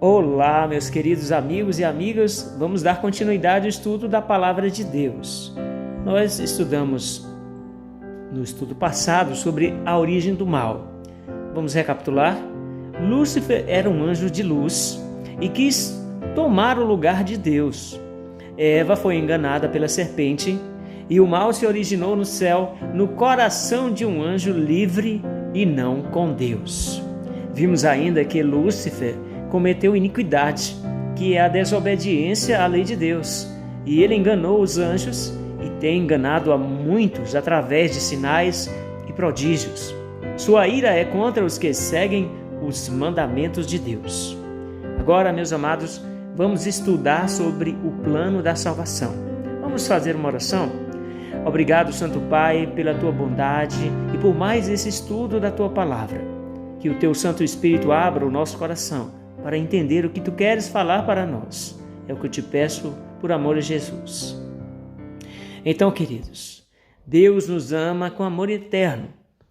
Olá, meus queridos amigos e amigas, vamos dar continuidade ao estudo da Palavra de Deus. Nós estudamos no estudo passado sobre a origem do mal. Vamos recapitular? Lúcifer era um anjo de luz e quis tomar o lugar de Deus. Eva foi enganada pela serpente e o mal se originou no céu, no coração de um anjo livre e não com Deus. Vimos ainda que Lúcifer cometeu iniquidade, que é a desobediência à lei de Deus, e ele enganou os anjos e tem enganado a muitos através de sinais e prodígios. Sua ira é contra os que seguem os mandamentos de Deus. Agora, meus amados, vamos estudar sobre o plano da salvação. Vamos fazer uma oração? Obrigado, Santo Pai, pela tua bondade e por mais esse estudo da tua palavra. Que o teu Santo Espírito abra o nosso coração para entender o que tu queres falar para nós. É o que eu te peço por amor a Jesus. Então, queridos, Deus nos ama com amor eterno,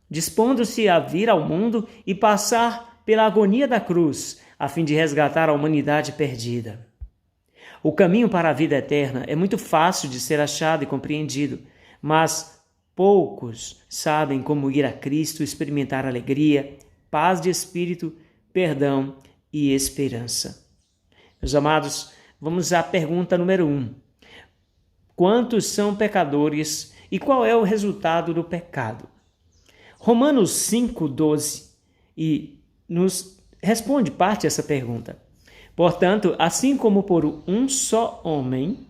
dispondo-se a vir ao mundo e passar pela agonia da cruz, a fim de resgatar a humanidade perdida. O caminho para a vida eterna é muito fácil de ser achado e compreendido, mas poucos sabem como ir a Cristo, experimentar alegria, paz de espírito, perdão e esperança. Meus amados, vamos à pergunta número 1. Quantos são pecadores e qual é o resultado do pecado? Romanos 5:12 e nos responde parte dessa pergunta. Portanto, assim como por um só homem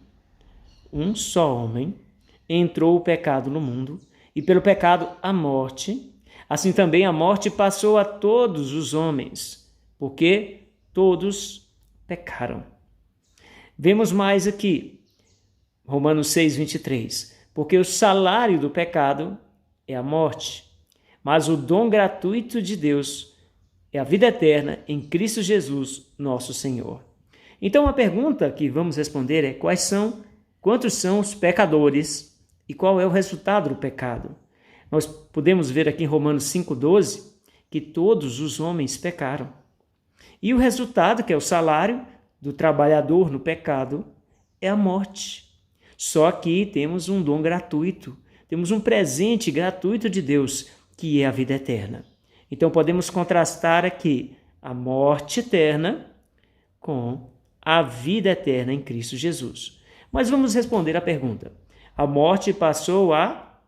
entrou o pecado no mundo, e pelo pecado a morte, assim também a morte passou a todos os homens, porque todos pecaram. Vemos mais aqui, Romanos 6:23, porque o salário do pecado é a morte, mas o dom gratuito de Deus é a vida eterna em Cristo Jesus, nosso Senhor. Então a pergunta que vamos responder é quantos são os pecadores e qual é o resultado do pecado? Nós podemos ver aqui em Romanos 5:12 que todos os homens pecaram. E o resultado, que é o salário do trabalhador no pecado, é a morte. Só que temos um dom gratuito, temos um presente gratuito de Deus, que é a vida eterna. Então podemos contrastar aqui a morte eterna com a vida eterna em Cristo Jesus. Mas vamos responder a pergunta. A morte passou a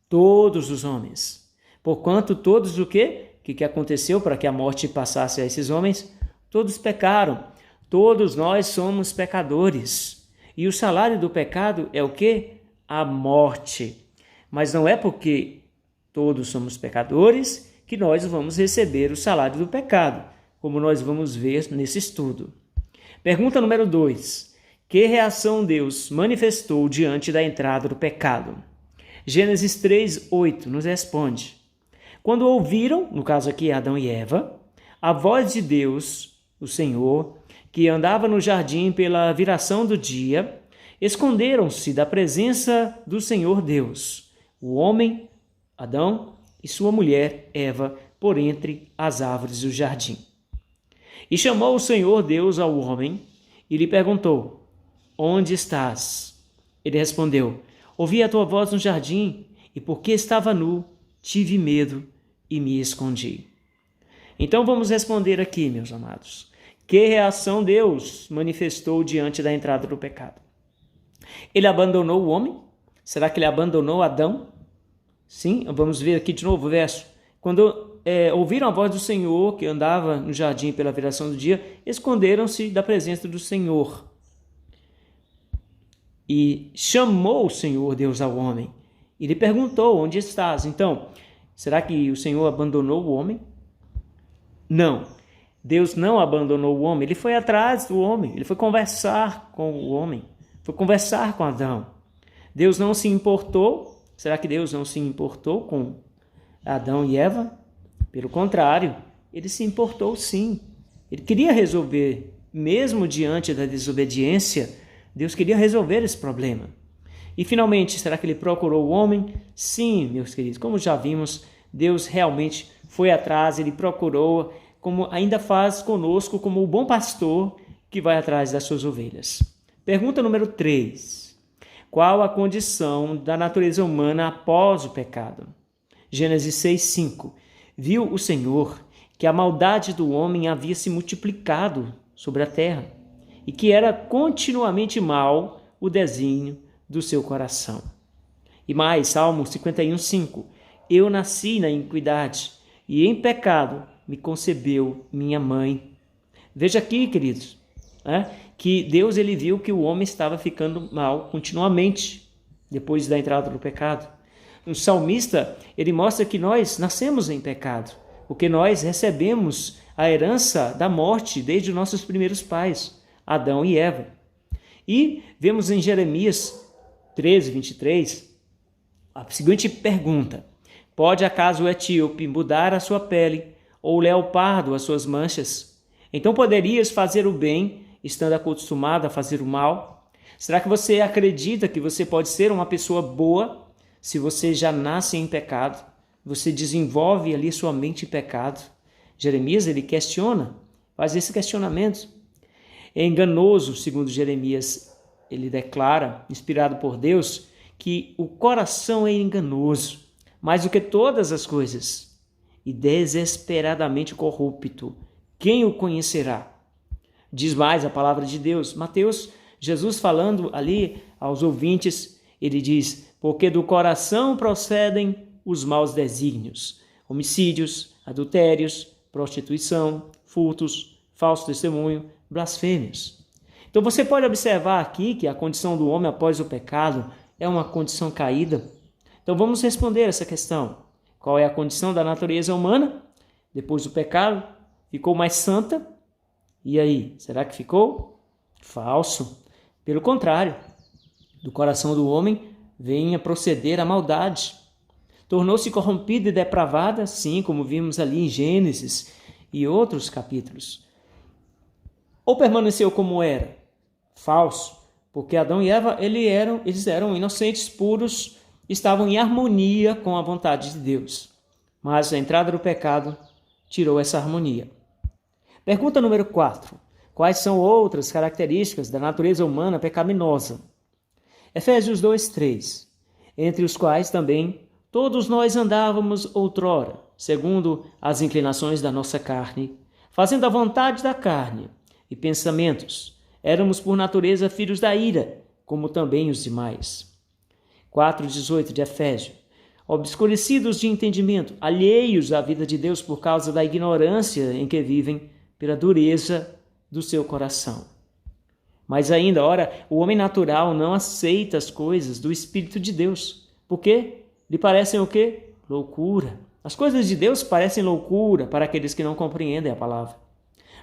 todos os homens. Porquanto todos o quê? O que aconteceu para que a morte passasse a esses homens? Todos pecaram. Todos nós somos pecadores. E o salário do pecado é o quê? A morte. Mas não é porque todos somos pecadores que nós vamos receber o salário do pecado, como nós vamos ver nesse estudo. Pergunta número 2. Que reação Deus manifestou diante da entrada do pecado? Gênesis 3:8 nos responde. Quando ouviram, no caso aqui Adão e Eva, a voz de Deus, o Senhor, que andava no jardim pela viração do dia, esconderam-se da presença do Senhor Deus, o homem, Adão, e sua mulher, Eva, por entre as árvores do jardim. E chamou o Senhor Deus ao homem e lhe perguntou: Onde estás? Ele respondeu: Ouvi a tua voz no jardim, e porque estava nu, tive medo e me escondi. Então vamos responder aqui, meus amados. Que reação Deus manifestou diante da entrada do pecado? Ele abandonou o homem? Será que ele abandonou Adão? Sim, vamos ver aqui de novo o verso. Quando ouviram a voz do Senhor, que andava no jardim pela viração do dia, esconderam-se da presença do Senhor. E chamou o Senhor Deus ao homem. E lhe perguntou: Onde estás? Então, será que o Senhor abandonou o homem? Não. Deus não abandonou o homem. Ele foi atrás do homem. Ele foi conversar com o homem. Foi conversar com Adão. Deus não se importou. Será que Deus não se importou com Adão e Eva? Pelo contrário, ele se importou sim. Ele queria resolver, mesmo diante da desobediência, Deus queria resolver esse problema. E finalmente, será que ele procurou o homem? Sim, meus queridos, como já vimos, Deus realmente foi atrás, ele procurou como ainda faz conosco como o bom pastor que vai atrás das suas ovelhas. Pergunta número 3. Qual a condição da natureza humana após o pecado? Gênesis 6:5. Viu o Senhor que a maldade do homem havia se multiplicado sobre a terra e que era continuamente mal o desígnio do seu coração. E mais, Salmo 51:5. Eu nasci na iniquidade e em pecado me concebeu minha mãe. Veja aqui, queridos, que Deus ele viu que o homem estava ficando mal continuamente depois da entrada do pecado. O salmista ele mostra que nós nascemos em pecado, porque nós recebemos a herança da morte desde os nossos primeiros pais, Adão e Eva. E vemos em Jeremias 13:23 a seguinte pergunta: pode acaso o etíope mudar a sua pele, ou o leopardo as suas manchas? Então poderias fazer o bem, estando acostumado a fazer o mal? Será que você acredita que você pode ser uma pessoa boa se você já nasce em pecado? Você desenvolve ali sua mente em pecado? Jeremias, ele questiona, faz esse questionamento. É enganoso, segundo Jeremias, ele declara, inspirado por Deus, que o coração é enganoso, mais do que todas as coisas, e desesperadamente corrupto. Quem o conhecerá? Diz mais a palavra de Deus. Mateus, Jesus falando ali aos ouvintes, ele diz: porque do coração procedem os maus desígnios, homicídios, adultérios, prostituição, furtos, falso testemunho, blasfêmias. Então você pode observar aqui que a condição do homem após o pecado é uma condição caída. Então vamos responder essa questão. Qual é a condição da natureza humana? Depois do pecado, ficou mais santa? E aí, será que ficou? Falso. Pelo contrário, do coração do homem vem a proceder a maldade. Tornou-se corrompida e depravada, sim, como vimos ali em Gênesis e outros capítulos. Ou permaneceu como era? Falso, porque Adão e Eva eles eram inocentes, puros, estavam em harmonia com a vontade de Deus. Mas a entrada do pecado tirou essa harmonia. Pergunta número 4. Quais são outras características da natureza humana pecaminosa? Efésios 2:3. Entre os quais também todos nós andávamos outrora, segundo as inclinações da nossa carne, fazendo a vontade da carne e pensamentos. Éramos por natureza filhos da ira, como também os demais. 4:18 de Efésios. Obscurecidos de entendimento, alheios à vida de Deus por causa da ignorância em que vivem, pela dureza do seu coração. Mas ainda, ora, o homem natural não aceita as coisas do Espírito de Deus. Por quê? Lhe parecem o quê? Loucura. As coisas de Deus parecem loucura para aqueles que não compreendem a palavra.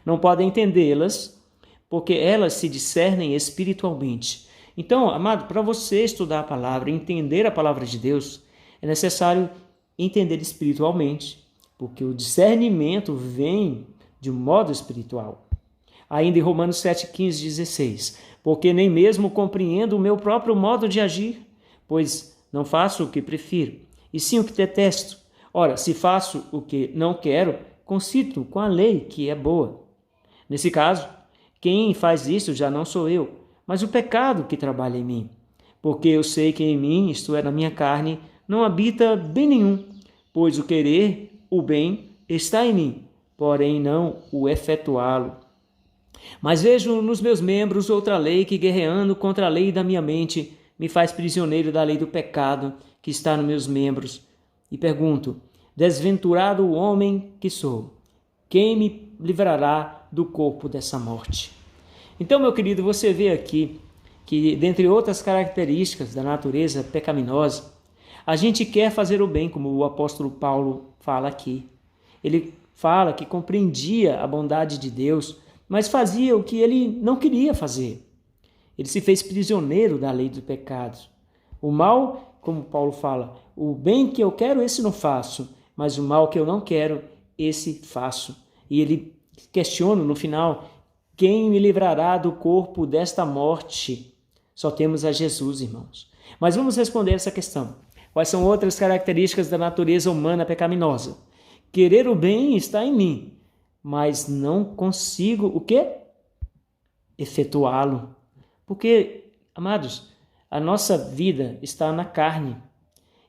Não podem entendê-las, porque elas se discernem espiritualmente. Então, amado, para você estudar a palavra, entender a palavra de Deus, é necessário entender espiritualmente, porque o discernimento vem de um modo espiritual. Ainda em Romanos 7:15-16, porque nem mesmo compreendo o meu próprio modo de agir, pois não faço o que prefiro, e sim o que detesto. Ora, se faço o que não quero, consinto com a lei que é boa. Nesse caso, quem faz isso já não sou eu, mas o pecado que trabalha em mim. Porque eu sei que em mim, isto é, na minha carne, não habita bem nenhum, pois o querer, o bem, está em mim, porém não o efetuá-lo. Mas vejo nos meus membros outra lei que, guerreando contra a lei da minha mente, me faz prisioneiro da lei do pecado que está nos meus membros. E pergunto: desventurado o homem que sou, quem me livrará do corpo dessa morte? Então, meu querido, você vê aqui que, dentre outras características da natureza pecaminosa, a gente quer fazer o bem, como o apóstolo Paulo fala aqui. Ele fala que compreendia a bondade de Deus, mas fazia o que ele não queria fazer. Ele se fez prisioneiro da lei do pecado. O mal, como Paulo fala, o bem que eu quero, esse não faço, mas o mal que eu não quero, esse faço. E ele questiona no final: quem me livrará do corpo desta morte? Só temos a Jesus, irmãos. Mas vamos responder essa questão. Quais são outras características da natureza humana pecaminosa? Querer o bem está em mim, mas não consigo o quê? Efetuá-lo. Porque, amados, a nossa vida está na carne.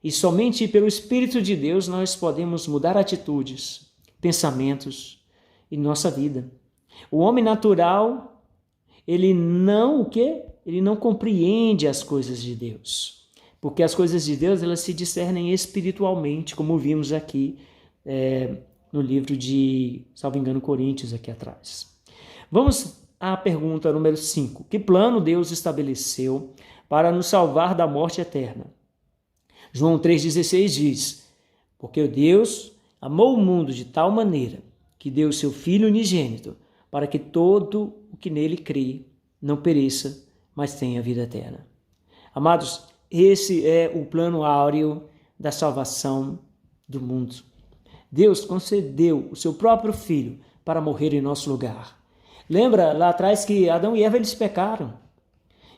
E somente pelo Espírito de Deus nós podemos mudar atitudes, pensamentos e nossa vida. O homem natural, ele não o quê? Ele não compreende as coisas de Deus. Porque as coisas de Deus, elas se discernem espiritualmente, como vimos aqui no livro de, salvo engano, Coríntios, aqui atrás. Vamos à pergunta número 5. Que plano Deus estabeleceu para nos salvar da morte eterna? João 3,16 diz: porque Deus amou o mundo de tal maneira que deu o seu Filho unigênito para que todo o que nele crê não pereça, mas tenha vida eterna. Amados, esse é o plano áureo da salvação do mundo. Deus concedeu o seu próprio Filho para morrer em nosso lugar. Lembra lá atrás que Adão e Eva eles pecaram.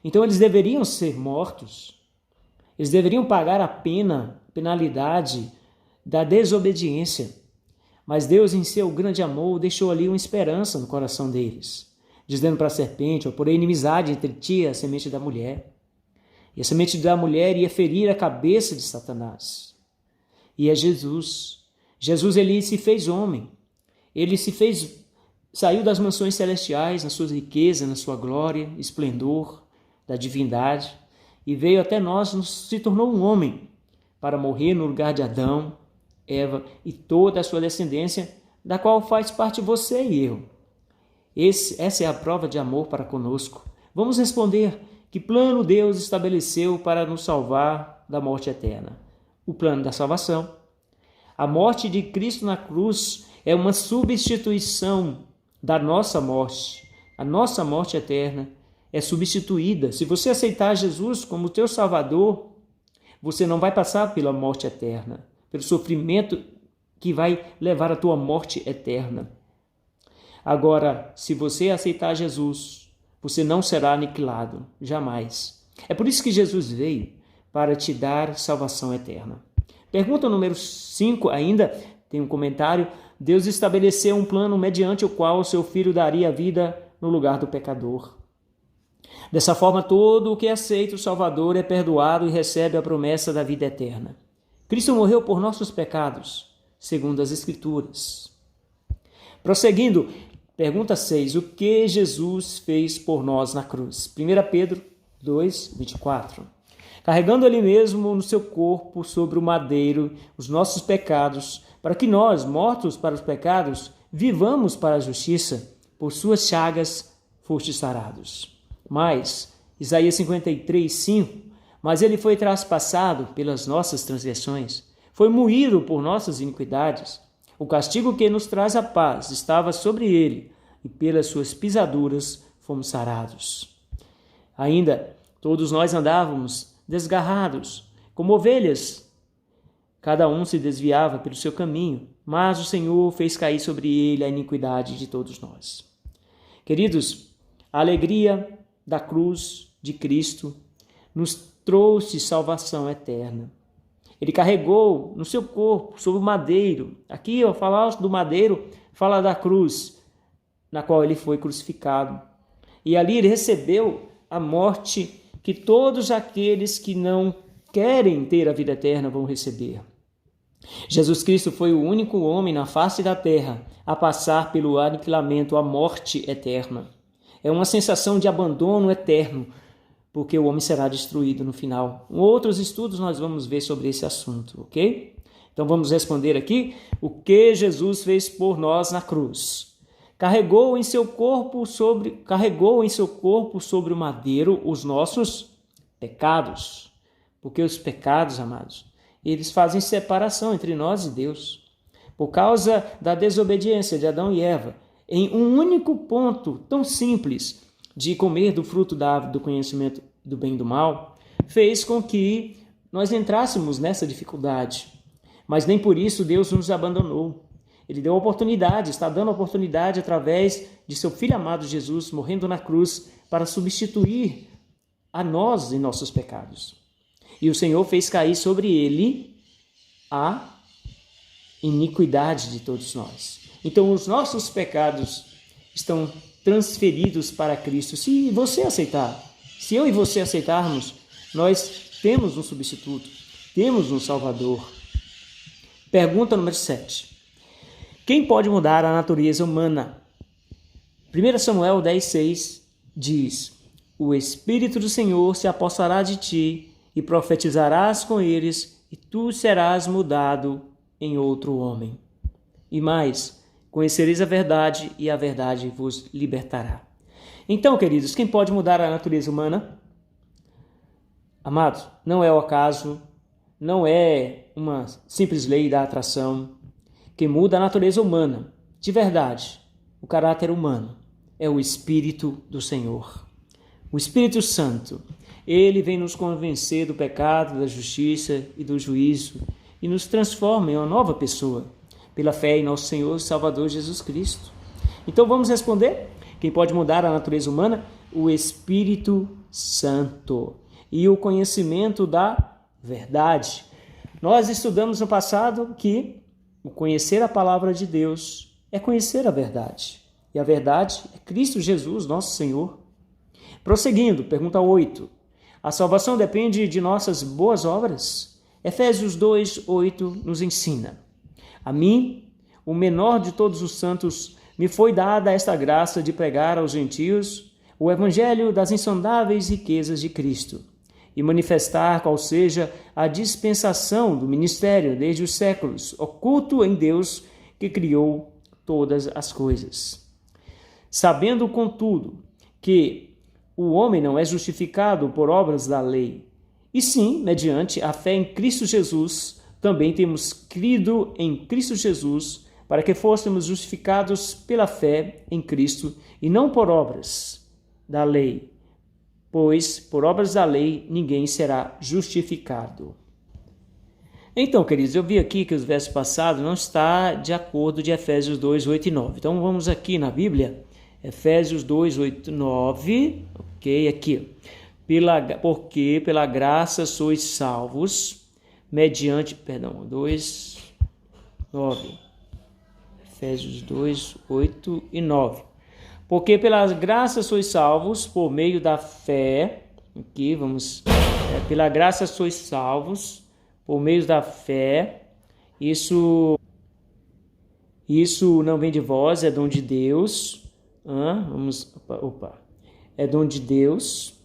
Então eles deveriam ser mortos. Eles deveriam pagar a penalidade da desobediência. Mas Deus, em seu grande amor, deixou ali uma esperança no coração deles, dizendo para a serpente: eu porei inimizade entre ti e a semente da mulher. E a semente da mulher ia ferir a cabeça de Satanás. E é Jesus. Jesus, ele se fez homem. Ele saiu das mansões celestiais, na sua riqueza, na sua glória, esplendor da divindade, e veio até nós, se tornou um homem, para morrer no lugar de Adão, Eva e toda a sua descendência, da qual faz parte você e eu. Essa é a prova de amor para conosco. Vamos responder: que plano Deus estabeleceu para nos salvar da morte eterna? O plano da salvação. A morte de Cristo na cruz é uma substituição da nossa morte. A nossa morte eterna é substituída. Se você aceitar Jesus como teu Salvador, você não vai passar pela morte eterna, pelo sofrimento que vai levar à tua morte eterna. Agora, se você aceitar Jesus, você não será aniquilado, jamais. É por isso que Jesus veio, para te dar salvação eterna. Pergunta número 5 ainda, tem um comentário: Deus estabeleceu um plano mediante o qual o seu Filho daria vida no lugar do pecador. Dessa forma, todo o que aceita o Salvador é perdoado e recebe a promessa da vida eterna. Cristo morreu por nossos pecados, segundo as Escrituras. Prosseguindo, pergunta 6. O que Jesus fez por nós na cruz? 1 Pedro 2, 24. Carregando ele mesmo no seu corpo sobre o madeiro os nossos pecados, para que nós, mortos para os pecados, vivamos para a justiça. Por suas chagas fostes sarados. Mas, Isaías 53, 5, mas ele foi traspassado pelas nossas transgressões, foi moído por nossas iniquidades. O castigo que nos traz a paz estava sobre ele, e pelas suas pisaduras fomos sarados. Ainda, todos nós andávamos desgarrados, como ovelhas. Cada um se desviava pelo seu caminho, mas o Senhor fez cair sobre ele a iniquidade de todos nós. Queridos, a alegria da cruz de Cristo nos trouxe salvação eterna. Ele carregou no seu corpo, sobre o madeiro. Aqui, falar do madeiro, fala da cruz, na qual ele foi crucificado. E ali ele recebeu a morte que todos aqueles que não querem ter a vida eterna vão receber. Jesus Cristo foi o único homem na face da terra a passar pelo aniquilamento, a morte eterna. É uma sensação de abandono eterno, porque o homem será destruído no final. Em outros estudos nós vamos ver sobre esse assunto, ok? Então vamos responder aqui o que Jesus fez por nós na cruz. Carregou em seu corpo sobre o madeiro os nossos pecados. Porque os pecados, amados, eles fazem separação entre nós e Deus. Por causa da desobediência de Adão e Eva, em um único ponto tão simples de comer do fruto da árvore do conhecimento do bem e do mal, fez com que nós entrássemos nessa dificuldade. Mas nem por isso Deus nos abandonou. Ele deu oportunidade, está dando oportunidade através de seu Filho amado Jesus, morrendo na cruz, para substituir a nós em nossos pecados. E o Senhor fez cair sobre ele a iniquidade de todos nós. Então, os nossos pecados estão transferidos para Cristo. Se você aceitar, se eu e você aceitarmos, nós temos um substituto, temos um Salvador. Pergunta número 7. Quem pode mudar a natureza humana? 1 Samuel 10,6 diz: o Espírito do Senhor se apossará de ti e profetizarás com eles, e tu serás mudado em outro homem. E mais, conhecereis a verdade e a verdade vos libertará. Então, queridos, quem pode mudar a natureza humana? Amados, não é o acaso, não é uma simples lei da atração. Quem muda a natureza humana, de verdade, o caráter humano, é o Espírito do Senhor. O Espírito Santo, ele vem nos convencer do pecado, da justiça e do juízo e nos transforma em uma nova pessoa, pela fé em nosso Senhor e Salvador Jesus Cristo. Então vamos responder? Quem pode mudar a natureza humana? O Espírito Santo e o conhecimento da verdade. Nós estudamos no passado que o conhecer a palavra de Deus é conhecer a verdade. E a verdade é Cristo Jesus, nosso Senhor. Prosseguindo, pergunta 8. A salvação depende de nossas boas obras? Efésios 2:8 nos ensina: a mim, o menor de todos os santos, me foi dada esta graça de pregar aos gentios o evangelho das insondáveis riquezas de Cristo e manifestar qual seja a dispensação do ministério desde os séculos, oculto em Deus que criou todas as coisas. Sabendo, contudo, que o homem não é justificado por obras da lei, e sim, mediante a fé em Cristo Jesus, também temos crido em Cristo Jesus para que fôssemos justificados pela fé em Cristo e não por obras da lei, pois por obras da lei ninguém será justificado. Então, queridos, eu vi aqui que os versos passados não está de acordo de Efésios 2, 8 e 9. Então, vamos aqui na Bíblia, Efésios 2, 8 e 9, ok? Aqui, porque pela graça sois salvos, mediante, 2, 9. Efésios 2, 8 e 9. Porque pela graça sois salvos por meio da fé, aqui vamos, pela graça sois salvos por meio da fé, isso não vem de vós, é dom de Deus, é dom de Deus,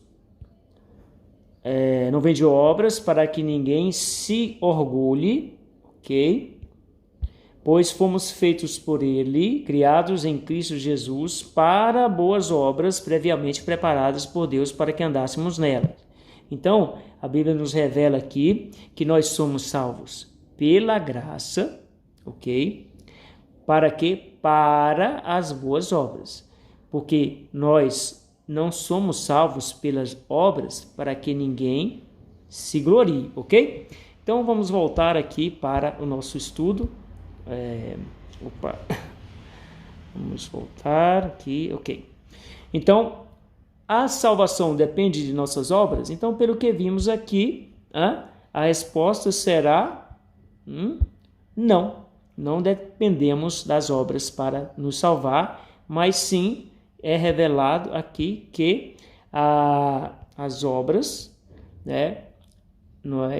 não vem de obras para que ninguém se orgulhe, ok? Pois fomos feitos por Ele, criados em Cristo Jesus, para boas obras previamente preparadas por Deus para que andássemos nelas. Então, a Bíblia nos revela aqui que nós somos salvos pela graça, ok? Para quê? Para as boas obras. Porque nós não somos salvos pelas obras para que ninguém se glorie, ok? Então, vamos voltar aqui para o nosso estudo. Vamos voltar aqui, ok. Então, a salvação depende de nossas obras? Então, pelo que vimos aqui, a resposta será não. Não dependemos das obras para nos salvar, mas sim é revelado aqui que as obras,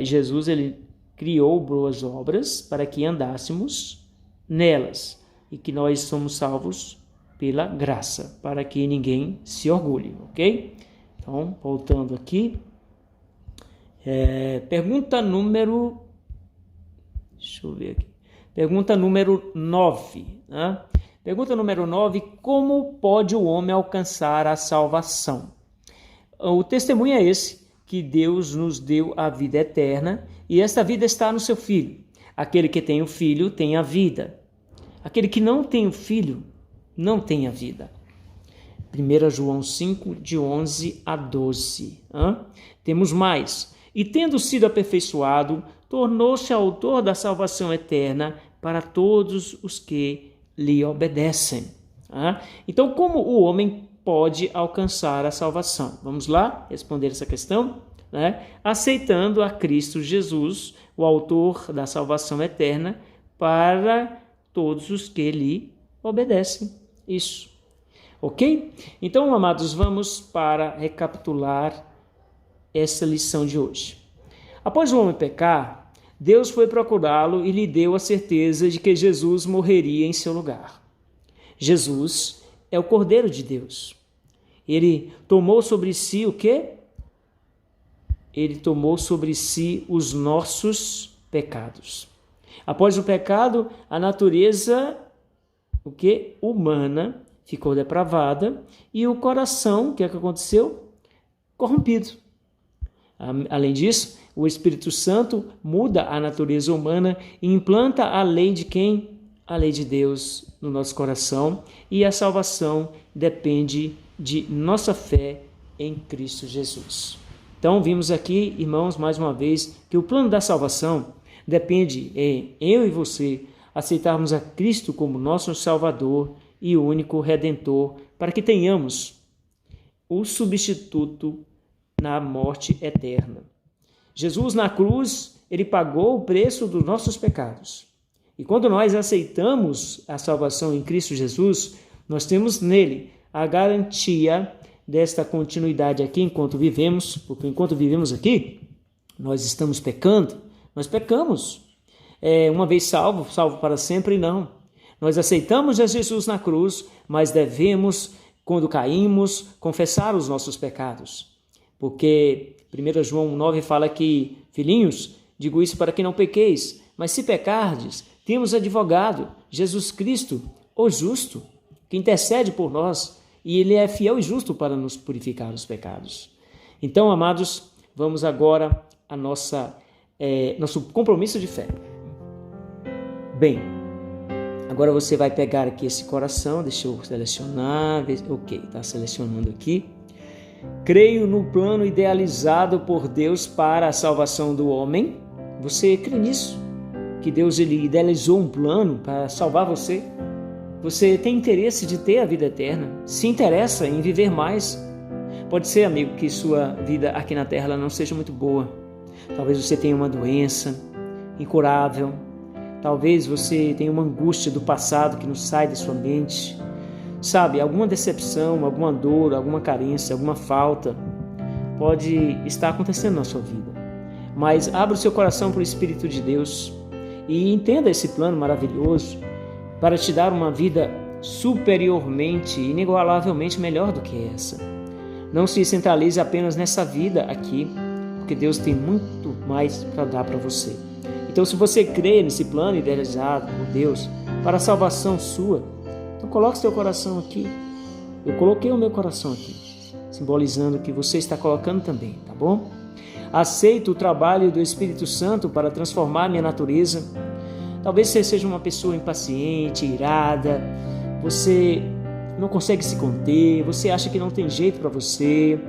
Jesus ele criou boas obras para que andássemos nelas e que nós somos salvos pela graça, para que ninguém se orgulhe, ok? Então, voltando aqui, pergunta número 9. Pergunta número 9, como pode o homem alcançar a salvação? O testemunho é esse, que Deus nos deu a vida eterna e esta vida está no seu Filho. Aquele que tem o Filho tem a vida. Aquele que não tem o Filho não tem a vida. 1 João 5, de 11 a 12. Temos mais. E tendo sido aperfeiçoado, tornou-se autor da salvação eterna para todos os que lhe obedecem. Então, como o homem pode alcançar a salvação? Vamos lá responder essa questão? Aceitando a Cristo Jesus, o autor da salvação eterna, para todos os que lhe obedecem isso. Ok? Então, amados, vamos para recapitular essa lição de hoje. Após o homem pecar, Deus foi procurá-lo e lhe deu a certeza de que Jesus morreria em seu lugar. Jesus é o Cordeiro de Deus. Ele tomou sobre si o quê? Ele tomou sobre si os nossos pecados. Após o pecado, a natureza humana ficou depravada e o coração, o que aconteceu? Corrompido. Além disso, o Espírito Santo muda a natureza humana e implanta a lei de quem? A lei de Deus no nosso coração, e a salvação depende de nossa fé em Cristo Jesus. Então, vimos aqui, irmãos, mais uma vez, que o plano da salvação depende em eu e você aceitarmos a Cristo como nosso Salvador e único Redentor, para que tenhamos o substituto na morte eterna. Jesus na cruz, ele pagou o preço dos nossos pecados. E quando nós aceitamos a salvação em Cristo Jesus, nós temos nele a garantia desta continuidade aqui enquanto vivemos, porque enquanto vivemos aqui, nós estamos pecando, nós pecamos. Uma vez salvo para sempre, não. Nós aceitamos a Jesus na cruz, mas devemos, quando caímos, confessar os nossos pecados. Porque 1 João 9 fala que, filhinhos, digo isso para que não pequeis, mas se pecardes, temos advogado, Jesus Cristo, o justo, que intercede por nós, e ele é fiel e justo para nos purificar os pecados. Então, amados, vamos agora a nosso compromisso de fé. Bem, agora você vai pegar aqui esse coração, deixa eu selecionar, ok, está selecionando aqui. Creio no plano idealizado por Deus para a salvação do homem. Você crê nisso? Que Deus ele idealizou um plano para salvar você? Você tem interesse de ter a vida eterna? Se interessa em viver mais? Pode ser, amigo, que sua vida aqui na terra ela não seja muito boa. Talvez você tenha uma doença incurável. Talvez você tenha uma angústia do passado que não sai da sua mente. Sabe, alguma decepção, alguma dor, alguma carência, alguma falta pode estar acontecendo na sua vida. Mas abra o seu coração para o Espírito de Deus e entenda esse plano maravilhoso para te dar uma vida superiormente, inigualavelmente melhor do que essa. Não se centralize apenas nessa vida aqui, porque Deus tem muito mais para dar para você. Então, se você crê nesse plano idealizado por Deus para a salvação sua, então coloque seu coração aqui. Eu coloquei o meu coração aqui, simbolizando que você está colocando também, tá bom? Aceito o trabalho do Espírito Santo para transformar minha natureza. Talvez você seja uma pessoa impaciente, irada, você não consegue se conter, você acha que não tem jeito para você,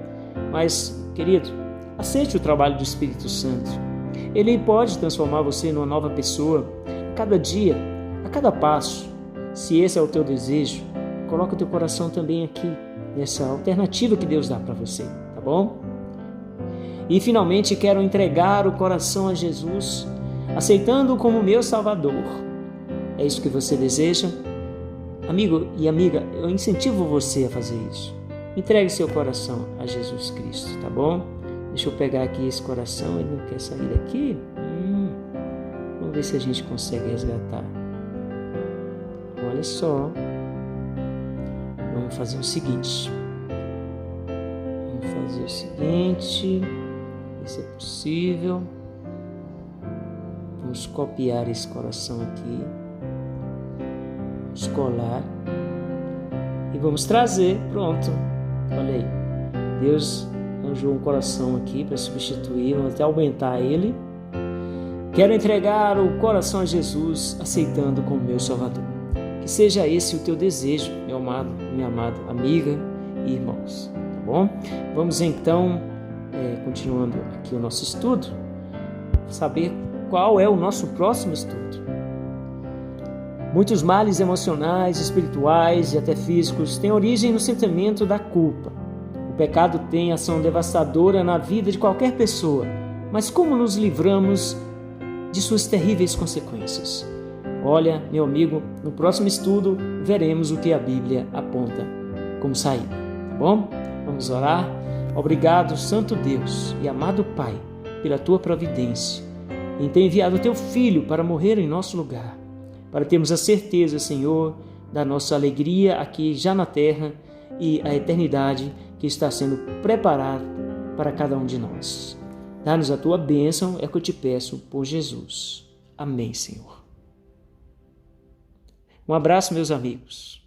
mas, querido, aceite o trabalho do Espírito Santo. Ele pode transformar você numa nova pessoa a cada dia, a cada passo. Se esse é o teu desejo, coloca o teu coração também aqui, nessa alternativa que Deus dá para você, tá bom? E finalmente quero entregar o coração a Jesus, aceitando-o como meu Salvador. É isso que você deseja? Amigo e amiga, eu incentivo você a fazer isso. Entregue seu coração a Jesus Cristo, tá bom? Deixa eu pegar aqui esse coração, ele não quer sair daqui? Vamos ver se a gente consegue resgatar. Olha só. Vamos fazer o seguinte. Ver se é possível. Vamos copiar esse coração aqui. Vamos colar. E vamos trazer. Pronto. Olha aí. Deus arranjou um coração aqui para substituir, vamos até aumentar ele. Quero entregar o coração a Jesus, aceitando como meu Salvador. Que seja esse o teu desejo, meu amado, minha amada amiga e irmãos. Tá bom? Vamos então, continuando aqui o nosso estudo, saber qual é o nosso próximo estudo. Muitos males emocionais, espirituais e até físicos têm origem no sentimento da culpa. O pecado tem ação devastadora na vida de qualquer pessoa, mas como nos livramos de suas terríveis consequências? Olha, meu amigo, no próximo estudo veremos o que a Bíblia aponta como saída, tá bom? Vamos orar. Obrigado, Santo Deus e amado Pai, pela tua providência, em ter enviado o teu Filho para morrer em nosso lugar, para termos a certeza, Senhor, da nossa alegria aqui já na terra e a eternidade que está sendo preparada para cada um de nós. Dá-nos a tua bênção, é o que eu te peço por Jesus. Amém, Senhor. Um abraço, meus amigos.